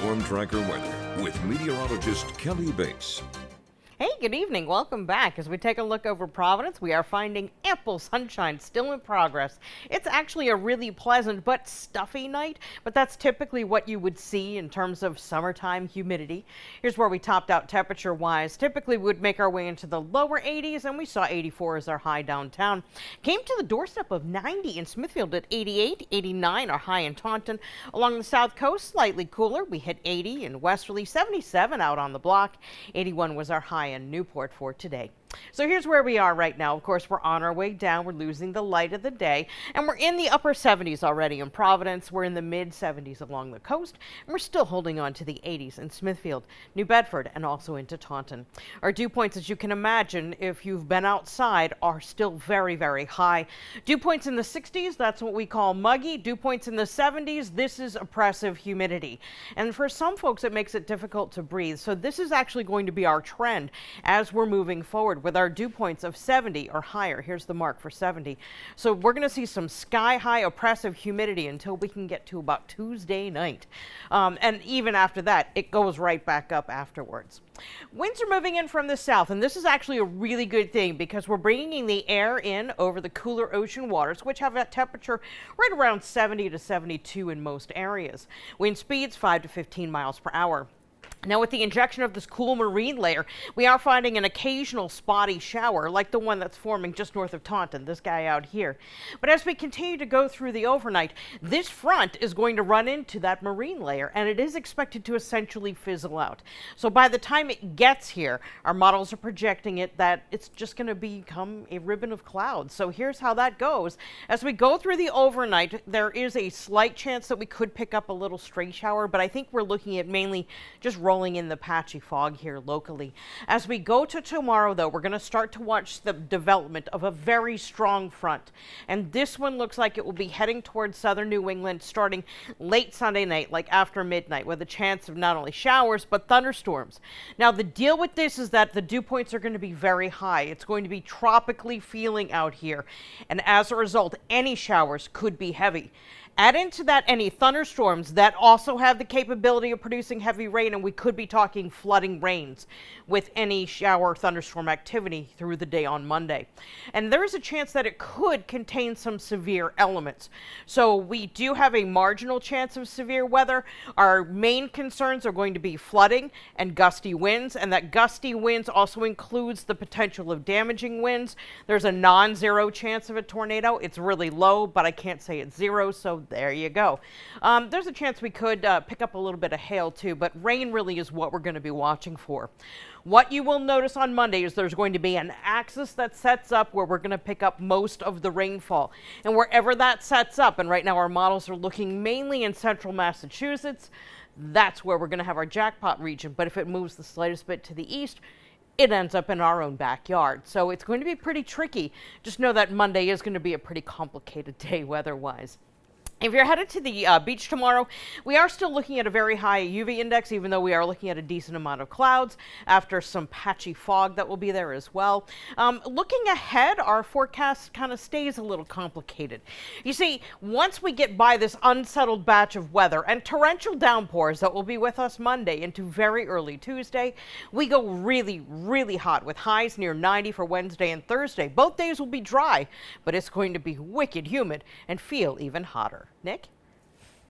Storm Tracker weather with meteorologist Kelly Bates. Hey, good evening. Welcome back. As we take a look over Providence, we are finding ample sunshine still in progress. It's actually a really pleasant but stuffy night, but that's typically what you would see in terms of summertime humidity. Here's where we topped out temperature-wise. Typically, we would make our way into the lower 80s, and we saw 84 as our high downtown. Came to the doorstep of 90 in Smithfield at 88, 89 our high in Taunton. Along the south coast, slightly cooler. We hit 80 in Westerly, 77 out on the block. 81 was our high in Newport for today. So here's where we are right now. Of course, we're on our way down. We're losing the light of the day, and we're in the upper 70s already in Providence. We're in the mid 70s along the coast, and we're still holding on to the 80s in Smithfield, New Bedford, and also into Taunton. Our dew points, as you can imagine, if you've been outside, are still very, very high. Dew points in the 60s, that's what we call muggy. Dew points in the 70s, this is oppressive humidity. And for some folks, it makes it difficult to breathe. So this is actually going to be our trend as we're moving forward, with our dew points of 70 or higher. Here's the mark for 70. So we're going to see some sky-high oppressive humidity until we can get to about Tuesday night. And even after that, it goes right back up afterwards. Winds are moving in from the south, and this is actually a really good thing because we're bringing the air in over the cooler ocean waters, which have a temperature right around 70 to 72 in most areas. Wind speeds 5 to 15 miles per hour. Now, with the injection of this cool marine layer, we are finding an occasional spotty shower, like the one that's forming just north of Taunton, this guy out here. But as we continue to go through the overnight, this front is going to run into that marine layer, and it is expected to essentially fizzle out. So by the time it gets here, our models are projecting it that it's just going to become a ribbon of clouds. So here's how that goes. As we go through the overnight, there is a slight chance that we could pick up a little stray shower, but I think we're looking at mainly just rolling in the patchy fog here locally. As we go to tomorrow, though, we're going to start to watch the development of a very strong front. And this one looks like it will be heading towards southern New England starting late Sunday night, like after midnight, with a chance of not only showers, but thunderstorms. Now, the deal with this is that the dew points are going to be very high. It's going to be tropically feeling out here. And as a result, any showers could be heavy. Add into that any thunderstorms that also have the capability of producing heavy rain, and we could be talking flooding rains with any shower thunderstorm activity through the day on Monday. And there is a chance that it could contain some severe elements. So we do have a marginal chance of severe weather. Our main concerns are going to be flooding and gusty winds, and that gusty winds also includes the potential of damaging winds. There's a non-zero chance of a tornado. It's really low, but I can't say it's zero, so there you go. There's a chance we could pick up a little bit of hail too, but rain really is what we're going to be watching for. What you will notice on Monday is there's going to be an axis that sets up where we're going to pick up most of the rainfall. And wherever that sets up, and right now our models are looking mainly in central Massachusetts, that's where we're going to have our jackpot region. But if it moves the slightest bit to the east, it ends up in our own backyard. So it's going to be pretty tricky. Just know that Monday is going to be a pretty complicated day weather-wise. If you're headed to the beach tomorrow, we are still looking at a very high UV index, even though we are looking at a decent amount of clouds after some patchy fog that will be there as well. Looking ahead, our forecast kind of stays a little complicated. You see, once we get by this unsettled batch of weather and torrential downpours that will be with us Monday into very early Tuesday, we go really, really hot with highs near 90 for Wednesday and Thursday. Both days will be dry, but it's going to be wicked humid and feel even hotter. Nick?